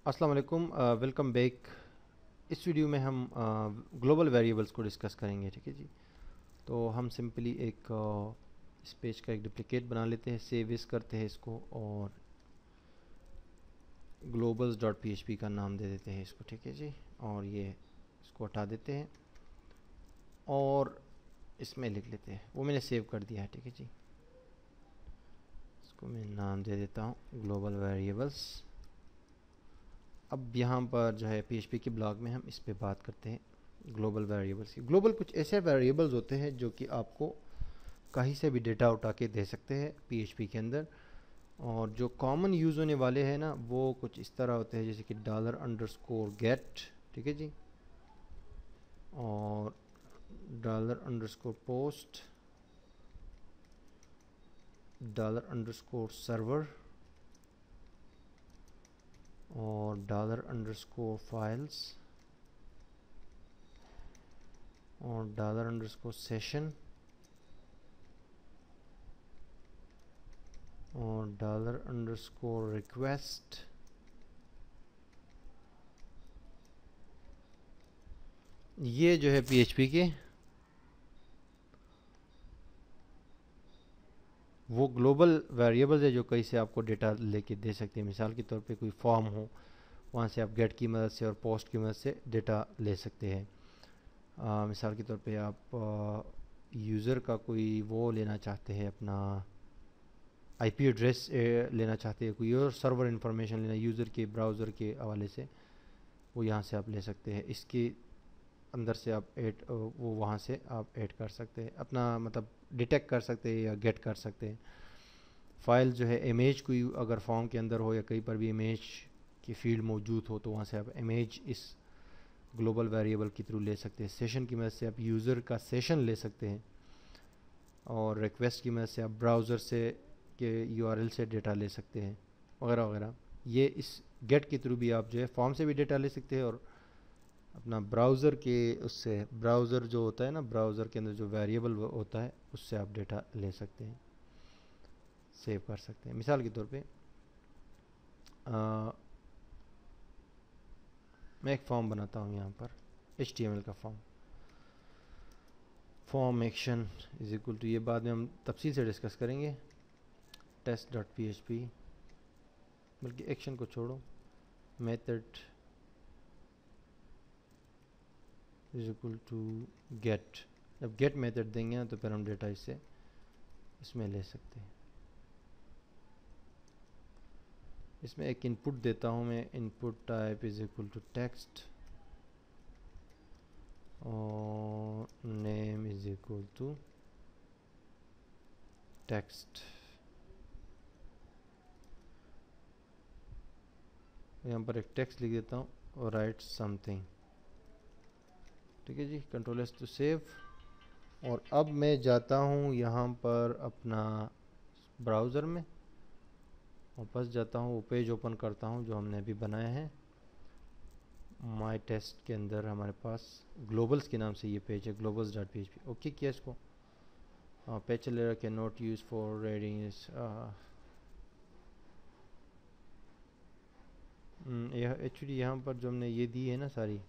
अस्सलाम वालेकुम। Welcome back. इस वीडियो में हम ग्लोबल वेरिएबल्स को डिस्कस करेंगे। ठीक है जी। तो हम सिंपली एक इस पेज का एक डुप्लिकेट बना लेते हैं, सेव इस करते हैं इसको और ग्लोबल्स डॉट पी का नाम दे देते हैं इसको। ठीक है जी। और ये इसको हटा देते हैं और इसमें लिख लेते हैं, वो मैंने सेव कर दिया है। ठीक है जी। इसको मैं नाम दे देता हूँ ग्लोबल वेरिएबल्स। अब यहाँ पर जो है पीएचपी के ब्लॉग में हम इस पे बात करते हैं ग्लोबल वेरिएबल्स की। ग्लोबल कुछ ऐसे वेरिएबल्स होते हैं जो कि आपको कहीं से भी डेटा उठा के दे सकते हैं पीएचपी के अंदर। और जो कॉमन यूज़ होने वाले हैं ना, वो कुछ इस तरह होते हैं जैसे कि डॉलर अंडरस्कोर गेट। ठीक है जी। और dollar underscore post, dollar underscore server और डॉलर अंडरस्कोर फाइल्स और डॉलर अंडरस्कोर सेशन और डॉलर अंडरस्कोर रिक्वेस्ट। ये जो है पीएचपी के वो ग्लोबल वेरिएबल्स है जो कहीं से आपको डेटा लेके दे सकते हैं। मिसाल के तौर पे कोई फॉर्म हो, वहाँ से आप गेट की मदद से और पोस्ट की मदद से डेटा ले सकते हैं। मिसाल के तौर पे आप यूज़र का कोई वो लेना चाहते हैं, अपना आईपी एड्रेस लेना चाहते हैं, कोई और सर्वर इंफॉर्मेशन लेना यूज़र के ब्राउज़र के हवाले से, वो यहाँ से आप ले सकते हैं। इसके अंदर से आप ऐड वो वहाँ से आप ऐड कर सकते हैं, अपना मतलब डिटेक्ट कर सकते हैं या गेट कर सकते हैं। फाइल जो है इमेज कोई अगर फॉर्म के अंदर हो या कहीं पर भी इमेज की फील्ड मौजूद हो तो वहाँ से आप इमेज इस ग्लोबल वेरिएबल के थ्रू ले सकते हैं। सेशन की मदद से आप यूज़र का सेशन ले सकते हैं और रिक्वेस्ट की मदद से आप ब्राउज़र से के यूआरएल से डेटा ले सकते हैं वगैरह वगैरह। ये इस गेट के थ्रू भी आप जो है फॉर्म से भी डेटा ले सकते हैं और अपना ब्राउज़र के उससे, ब्राउज़र जो होता है ना, ब्राउज़र के अंदर जो वेरिएबल होता है उससे आप डेटा ले सकते हैं, सेव कर सकते हैं। मिसाल के तौर पे मैं एक फॉर्म बनाता हूँ यहाँ पर, HTML का form action is equal to, ये बाद में हम तफसील से डिस्कस करेंगे, test dot P H P, बल्कि एक्शन को छोड़ो, method is equal to get. जब गेट मेथड देंगे ना तो फिर हम डेटा इससे इसमें ले सकते हैं। इसमें एक इनपुट देता हूँ मैं, input type is equal to text और name is equal to text. यहाँ पर एक टेक्स्ट लिख देता हूँ और राइट समथिंग। ठीक है जी। Control S to save. और अब मैं जाता हूँ यहाँ पर अपना ब्राउज़र में, वापस जाता हूँ, वो पेज ओपन करता हूँ जो हमने अभी बनाया है। माई टेस्ट के अंदर हमारे पास ग्लोबल्स के नाम से ये पेज है, Global's dot P H P. Okay किया इसको। पेज चलेगा can not use for reading इस, यह एक्चुअली यहाँ पर जो हमने ये दी है ना सारी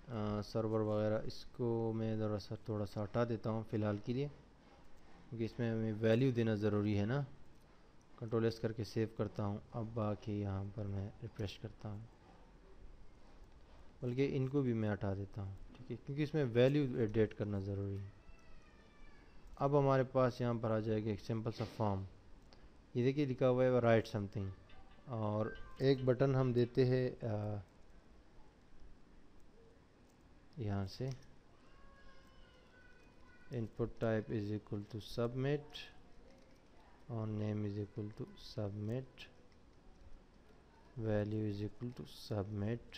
सर्वर वगैरह, इसको मैं ज़रा सा थोड़ा सा हटा देता हूँ फ़िलहाल के लिए, क्योंकि इसमें हमें वैल्यू देना ज़रूरी है ना। कंट्रोल एस करके सेव करता हूँ। अब बाकी यहाँ पर मैं रिफ्रेश करता हूँ, बल्कि इनको भी मैं हटा देता हूँ। ठीक है, क्योंकि इसमें वैल्यू एडेट करना ज़रूरी है। अब हमारे पास यहाँ पर आ जाएगा एक सिंपल सा फॉर्म। ये देखिए लिखा हुआ है राइट समथिंग, और एक बटन हम देते हैं यहाँ से, input type is equal to submit और name is equal to submit, value is equal to submit,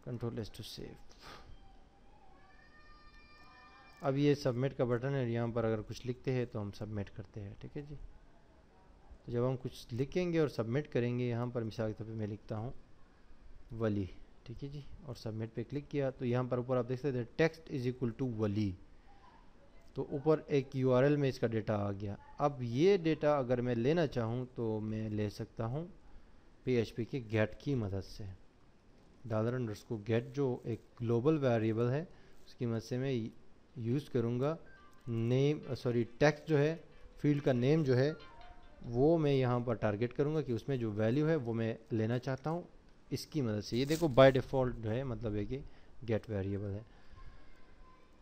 control S to save. अब ये सबमिट का बटन है, यहाँ पर अगर कुछ लिखते हैं तो हम सबमिट करते हैं। ठीक है जी। तो जब हम कुछ लिखेंगे और सबमिट करेंगे, यहाँ पर मिसाल के तौर पे मैं लिखता हूँ वली। ठीक है जी। और सबमिट पे क्लिक किया तो यहाँ पर ऊपर आप देख सकते हैं टेक्स्ट इज इक्वल टू वली। तो ऊपर एक यूआरएल में इसका डेटा आ गया। अब ये डेटा अगर मैं लेना चाहूँ तो मैं ले सकता हूँ PHP के गेट की मदद से। $_get जो एक ग्लोबल वेरिएबल है उसकी मदद से मैं यूज़ करूँगा। टेक्स्ट जो है, फील्ड का नेम जो है वो मैं यहाँ पर टारगेट करूँगा कि उसमें जो वैल्यू है वो मैं लेना चाहता हूँ इसकी मदद से। ये देखो बाय डिफ़ॉल्ट जो है मतलब है कि गेट वेरिएबल है,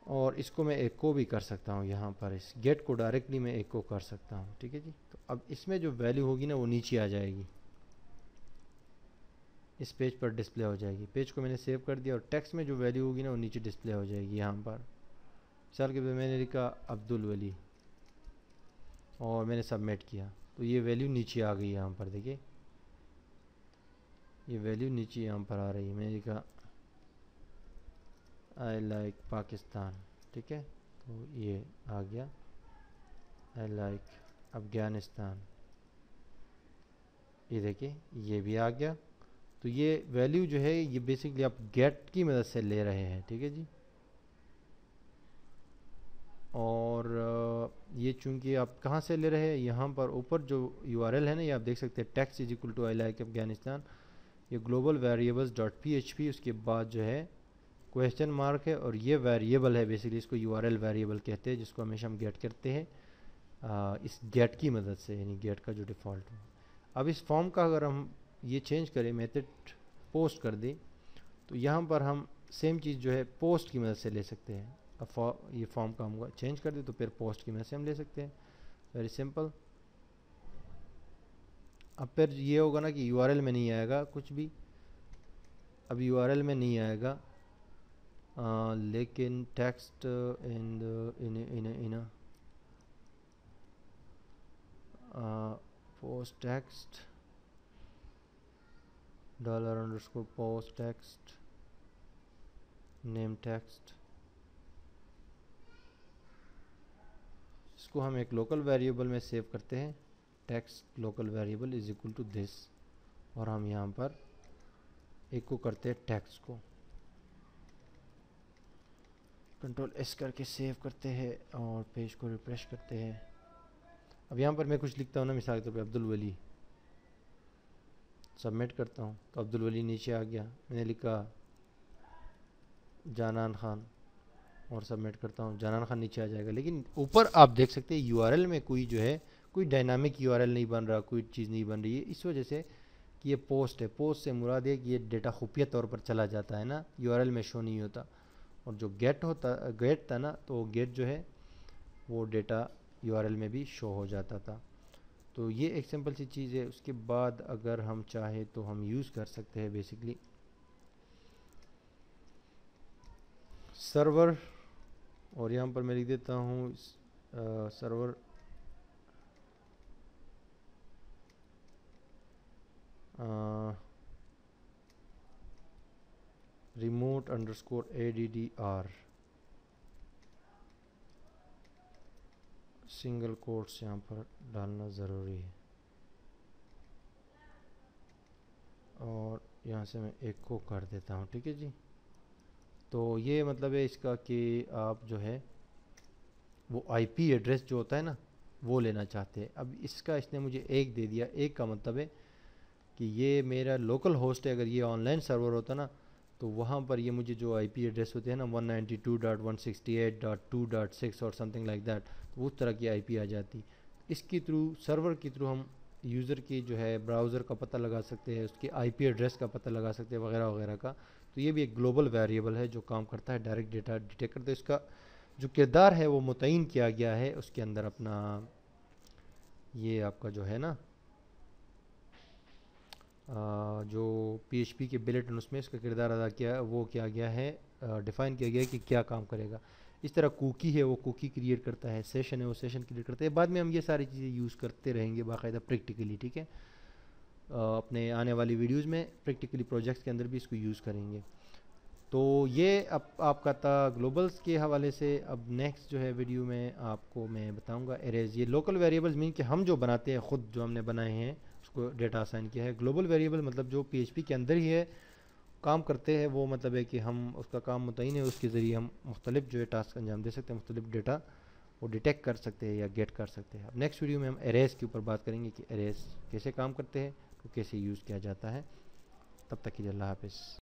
और इसको मैं एको भी कर सकता हूँ। यहाँ पर इस गेट को डायरेक्टली मैं एको कर सकता हूँ, ठीक है जी। तो अब इसमें जो वैल्यू होगी ना वो नीचे आ जाएगी, इस पेज पर डिस्प्ले हो जाएगी। पेज को मैंने सेव कर दिया और टेक्स्ट में जो वैल्यू होगी ना वो नीचे डिस्प्ले हो जाएगी। यहाँ पर मिसाल के तौर पर मैंने लिखा अब्दुल वली और मैंने सबमिट किया तो ये वैल्यू नीचे आ गई। यहाँ पर देखिए ये वैल्यू नीचे यहाँ पर आ रही है। मैंने लिखा आई लाइक पाकिस्तान, ठीक है, तो ये आ गया। आई लाइक अफगानिस्तान, ये देखिए ये भी आ गया। तो ये वैल्यू जो है ये बेसिकली आप गेट की मदद से ले रहे हैं, ठीक है जी। और ये चूंकि आप कहाँ से ले रहे हैं, यहाँ पर ऊपर जो यूआरएल है ना ये आप देख सकते हैं text is equal to I like Afghanistan, ये ग्लोबल वेरिएबल्स डॉट PHP, उसके बाद जो है क्वेश्चन मार्क है और ये वेरिएबल है बेसिकली, इसको यूआरएल वेरिएबल कहते हैं जिसको हमेशा हम गेट करते हैं इस गेट की मदद से, यानी गेट का जो डिफ़ॉल्ट है। अब इस फॉर्म का अगर हम ये चेंज करें, मेथड पोस्ट कर दें, तो यहाँ पर हम सेम चीज़ जो है पोस्ट की मदद से ले सकते हैं। अब ये फॉर्म का हम चेंज कर दें तो फिर पोस्ट की मदद से हम ले सकते हैं, वेरी सिंपल। अब फिर ये होगा ना कि यूआरएल में नहीं आएगा कुछ भी, अब यूआरएल में नहीं आएगा लेकिन text in post text $_post text name text, इसको हम एक लोकल वेरिएबल में सेव करते हैं। Text local variable is equal to this, और हम यहाँ पर एको करते हैं टेक्स्ट को, Ctrl+S करके सेव करते हैं और पेज को रिफ्रेश करते हैं। अब यहाँ पर मैं कुछ लिखता हूँ ना, मिसाल के तौर पे अब्दुल वली, सबमिट करता हूँ तो अब्दुल वली नीचे आ गया। मैंने लिखा जानान खान और सबमिट करता हूँ, जानान खान नीचे आ जाएगा। लेकिन ऊपर आप देख सकते हैं यूआरएल में कोई जो है कोई डायनामिक यूआरएल नहीं बन रहा, कोई चीज़ नहीं बन रही है, इस वजह से कि ये पोस्ट है। पोस्ट से मुराद है कि ये डेटा खुफिया तौर पर चला जाता है ना, यूआरएल में शो नहीं होता। और जो गेट था ना, तो गेट जो है वो डेटा यूआरएल में भी शो हो जाता था। तो ये एक सिंपल सी चीज़ है। उसके बाद अगर हम चाहे तो हम यूज़ कर सकते हैं बेसिकली सर्वर, और यहाँ पर मैं लिख देता हूँ सर्वर remote_addr सिंगल कोट्स यहाँ पर डालना ज़रूरी है, और यहाँ से मैं एक को कर देता हूँ, ठीक है जी। तो ये मतलब है इसका कि आप जो है वो IP एड्रेस जो होता है ना वो लेना चाहते हैं। अब इसका इसने मुझे एक दे दिया, एक का मतलब है कि ये मेरा लोकल होस्ट है। अगर ये ऑनलाइन सर्वर होता ना तो वहाँ पर ये मुझे जो IP एड्रेस होते हैं ना 192.168.2.6 और समथिंग लाइक दैट, तो उस तरह की IP आ जाती। इसके थ्रू सर्वर के थ्रू हम यूज़र की जो है ब्राउज़र का पता लगा सकते हैं, उसके IP एड्रेस का पता लगा सकते हैं वगैरह वगैरह का। तो ये भी एक ग्लोबल वेरिएबल है जो काम करता है डायरेक्ट डेटा डिटेक्ट करता है। इसका जो किरदार है वो मुतय्यन किया गया है उसके अंदर अपना, ये आपका जो है ना जो PHP के बिलेटिन उसमें इसका किरदार अदा किया, वो किया गया है, डिफ़ाइन किया गया है कि क्या काम करेगा। इस तरह कुकी है वो कुकी क्रिएट करता है, सेशन है वो सेशन क्रिएट करता है। बाद में हम ये सारी चीज़ें यूज़ करते रहेंगे बाकायदा प्रैक्टिकली, ठीक है। अपने आने वाली वीडियोज़ में प्रैक्टिकली प्रोजेक्ट्स के अंदर भी इसको यूज़ करेंगे। तो ये अब आपका था ग्लोबल्स के हवाले से। अब नेक्स्ट जो है वीडियो में आपको मैं बताऊंगा एरेज। ये लोकल वेरिएबल्स मीन कि हम जो बनाते हैं ख़ुद, जो हमने बनाए हैं उसको डेटा असाइन किया है। ग्लोबल वेरिएबल मतलब जो PHP के अंदर ही है काम करते हैं, वो मतलब है कि हम उसका काम मुतय्यन है, उसके ज़रिए हम मुख्तलिफ जो है टास्क अंजाम दे सकते हैं, मुख्तलिफ डेटा वो डिटेक्ट कर सकते हैं या गेट कर सकते हैं। अब नेक्स्ट वीडियो में हम एरेज के ऊपर बात करेंगे कि एरेज कैसे काम करते हैं, तो कैसे यूज़ किया जाता है। तब तक के लिए अल्लाह हाफिज़।